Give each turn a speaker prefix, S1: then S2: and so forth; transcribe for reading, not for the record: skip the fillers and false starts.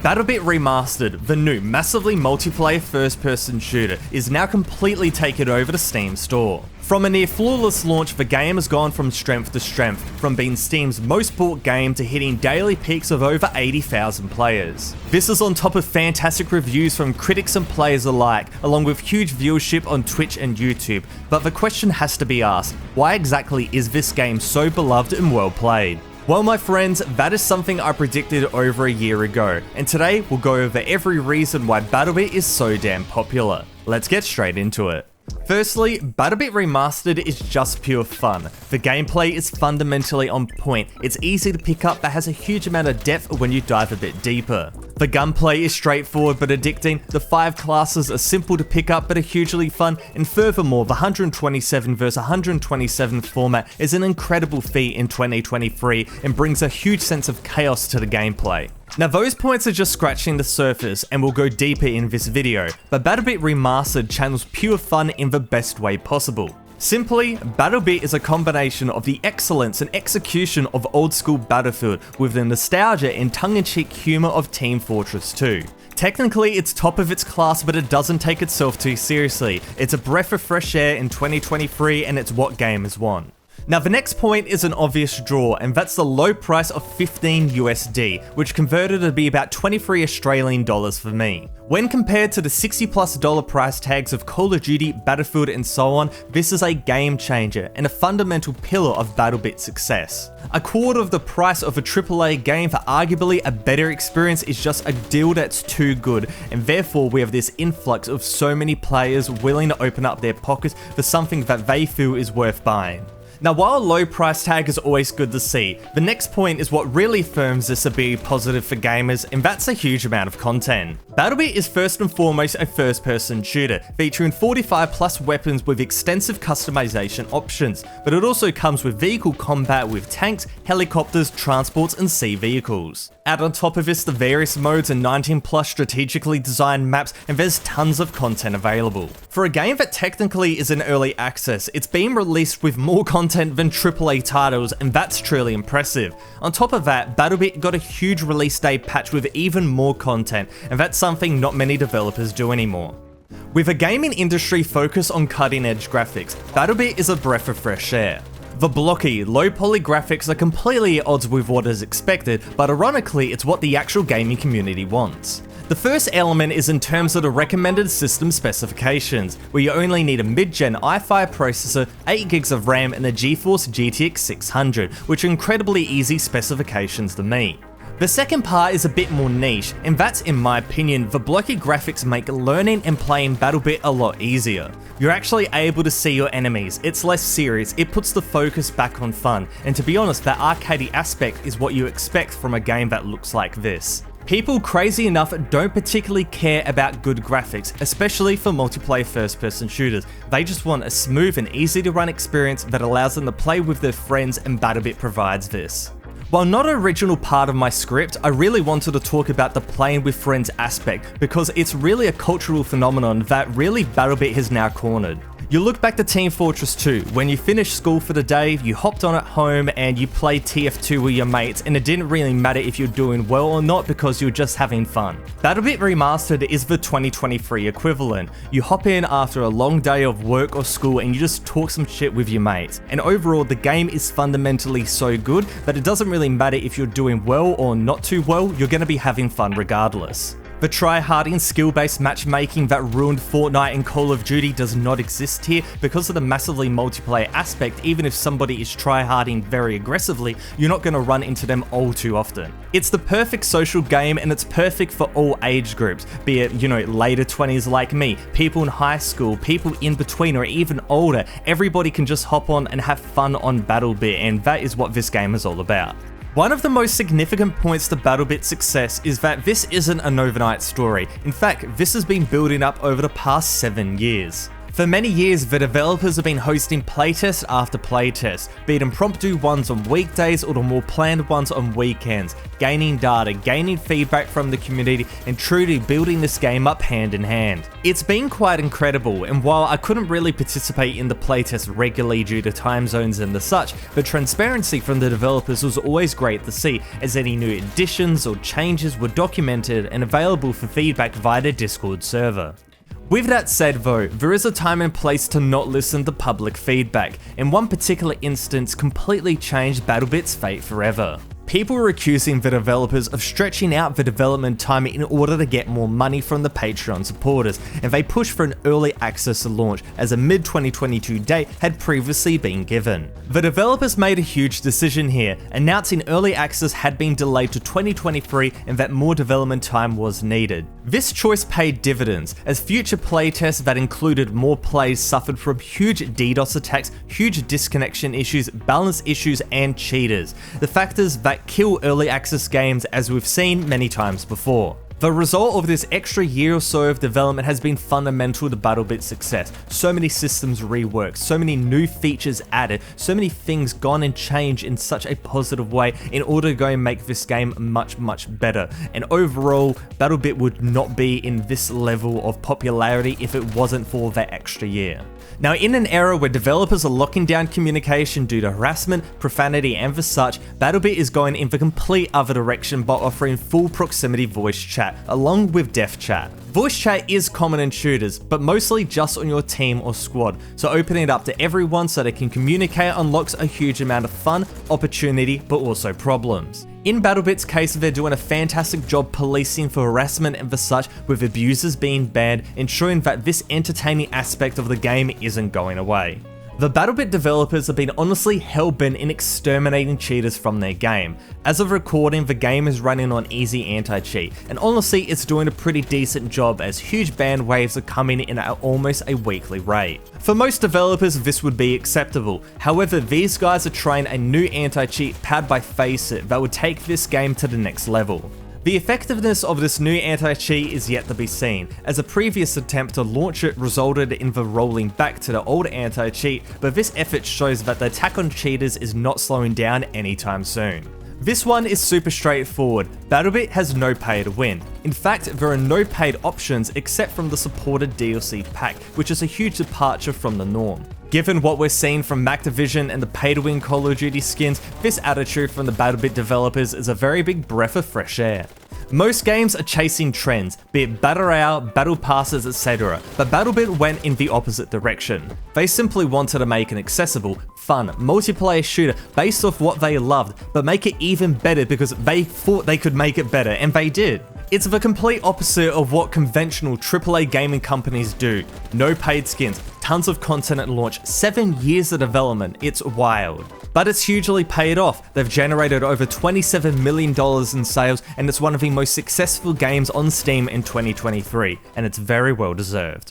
S1: Battlebit Remastered, the new massively multiplayer first-person shooter, is now completely taken over the Steam store. From a near flawless launch, the game has gone from strength to strength, from being Steam's most bought game to hitting daily peaks of over 80,000 players. This is on top of fantastic reviews from critics and players alike, along with huge viewership on Twitch and YouTube, but the question has to be asked, why exactly is this game so beloved and well played? Well, my friends, that is something I predicted over a year ago, and today we'll go over every reason why Battlebit is so damn popular. Let's get straight into it. Firstly, Battlebit Remastered is just pure fun. The gameplay is fundamentally on point, it's easy to pick up but has a huge amount of depth when you dive a bit deeper. The gunplay is straightforward but addicting, the 5 classes are simple to pick up but are hugely fun, and furthermore, the 127 vs 127 format is an incredible feat in 2023 and brings a huge sense of chaos to the gameplay. Now those points are just scratching the surface and we'll go deeper in this video, but Battlebit Remastered channels pure fun in the best way possible. Simply, Battlebit is a combination of the excellence and execution of old school Battlefield with the nostalgia and tongue-in-cheek humour of Team Fortress 2. Technically, it's top of its class, but it doesn't take itself too seriously. It's a breath of fresh air in 2023 and it's what gamers want. Now the next point is an obvious draw, and that's the low price of 15 USD, which converted to be about 23 Australian dollars for me. When compared to the $60+ price tags of Call of Duty, Battlefield and so on, this is a game changer and a fundamental pillar of Battlebit's success. A quarter of the price of a AAA game for arguably a better experience is just a deal that's too good, and therefore we have this influx of so many players willing to open up their pockets for something that they feel is worth buying. Now while a low price tag is always good to see, the next point is what really affirms this to be positive for gamers, and that's a huge amount of content. Battlebit is first and foremost a first person shooter, featuring 45+ weapons with extensive customization options, but it also comes with vehicle combat with tanks, helicopters, transports and sea vehicles. Add on top of this the various modes and 19+ strategically designed maps, and there's tons of content available. For a game that technically is in early access, it's been released with more content than AAA titles, and that's truly impressive. On top of that, Battlebit got a huge release day patch with even more content, and that's something not many developers do anymore. With a gaming industry focused on cutting edge graphics, Battlebit is a breath of fresh air. The blocky, low-poly graphics are completely at odds with what is expected, but ironically it's what the actual gaming community wants. The first element is in terms of the recommended system specifications, where you only need a mid-gen i5 processor, 8GB of RAM and a GeForce GTX 600, which are incredibly easy specifications to meet. The second part is a bit more niche, and that's, in my opinion, the blocky graphics make learning and playing Battlebit a lot easier. You're actually able to see your enemies, it's less serious, it puts the focus back on fun, and to be honest, that arcadey aspect is what you expect from a game that looks like this. People, crazy enough, don't particularly care about good graphics, especially for multiplayer first-person shooters. They just want a smooth and easy-to-run experience that allows them to play with their friends, and Battlebit provides this. While not an original part of my script, I really wanted to talk about the playing with friends aspect, because it's really a cultural phenomenon that really Battlebit has now cornered. You look back to Team Fortress 2, when you finished school for the day, you hopped on at home and you played TF2 with your mates, and it didn't really matter if you're doing well or not because you're just having fun. Battlebit Remastered is the 2023 equivalent. You hop in after a long day of work or school and you just talk some shit with your mates. And overall, the game is fundamentally so good that it doesn't really matter if you're doing well or not too well, you're going to be having fun regardless. The try-harding, skill-based matchmaking that ruined Fortnite and Call of Duty does not exist here because of the massively multiplayer aspect. Even if somebody is try-harding very aggressively, you're not going to run into them all too often. It's the perfect social game and it's perfect for all age groups, be it, later 20s like me, people in high school, people in between or even older. Everybody can just hop on and have fun on Battlebit, and that is what this game is all about. One of the most significant points to Battlebit's success is that this isn't an overnight story. In fact, this has been building up over the past 7 years. For many years, the developers have been hosting playtest after playtest, be it impromptu ones on weekdays or the more planned ones on weekends, gaining data, gaining feedback from the community, and truly building this game up hand in hand. It's been quite incredible, and while I couldn't really participate in the playtest regularly due to time zones and the such, the transparency from the developers was always great to see, as any new additions or changes were documented and available for feedback via the Discord server. With that said though, there is a time and place to not listen to public feedback, and one particular instance completely changed Battlebit's fate forever. People were accusing the developers of stretching out the development time in order to get more money from the Patreon supporters, and they pushed for an early access launch as a mid-2022 date had previously been given. The developers made a huge decision here, announcing early access had been delayed to 2023 and that more development time was needed. This choice paid dividends, as future playtests that included more plays suffered from huge DDoS attacks, huge disconnection issues, balance issues, and cheaters, the factors that kill early access games as we've seen many times before. The result of this extra year or so of development has been fundamental to Battlebit's success. So many systems reworked, so many new features added, so many things gone and changed in such a positive way in order to go and make this game much better. And overall, Battlebit would not be in this level of popularity if it wasn't for that extra year. Now, in an era where developers are locking down communication due to harassment, profanity, and the such, Battlebit is going in the complete other direction by offering full proximity voice chat, along with dev chat. Voice chat is common in shooters, but mostly just on your team or squad, so opening it up to everyone so they can communicate unlocks a huge amount of fun, opportunity, but also problems. In Battlebit's case, they're doing a fantastic job policing for harassment and the such, with abusers being banned, ensuring that this entertaining aspect of the game isn't going away. The Battlebit developers have been honestly hell-bent in exterminating cheaters from their game. As of recording, the game is running on easy anti-cheat, and honestly it's doing a pretty decent job as huge ban waves are coming in at almost a weekly rate. For most developers this would be acceptable, however these guys are trying a new anti-cheat powered by Faceit that would take this game to the next level. The effectiveness of this new anti-cheat is yet to be seen, as a previous attempt to launch it resulted in the rolling back to the old anti-cheat, but this effort shows that the attack on cheaters is not slowing down anytime soon. This one is super straightforward. Battlebit has no pay to win. In fact, there are no paid options except from the supported DLC pack, which is a huge departure from the norm. Given what we're seeing from Activision and the pay-to-win Call of Duty skins, this attitude from the Battlebit developers is a very big breath of fresh air. Most games are chasing trends, be it Battle Royale, Battle Passes, etc., but Battlebit went in the opposite direction. They simply wanted to make an accessible, fun, multiplayer shooter based off what they loved, but make it even better because they thought they could make it better, and they did. It's the complete opposite of what conventional AAA gaming companies do. No paid skins, tons of content at launch, 7 years of development, it's wild. But it's hugely paid off. They've generated over $27 million in sales, and it's one of the most successful games on Steam in 2023, and it's very well deserved.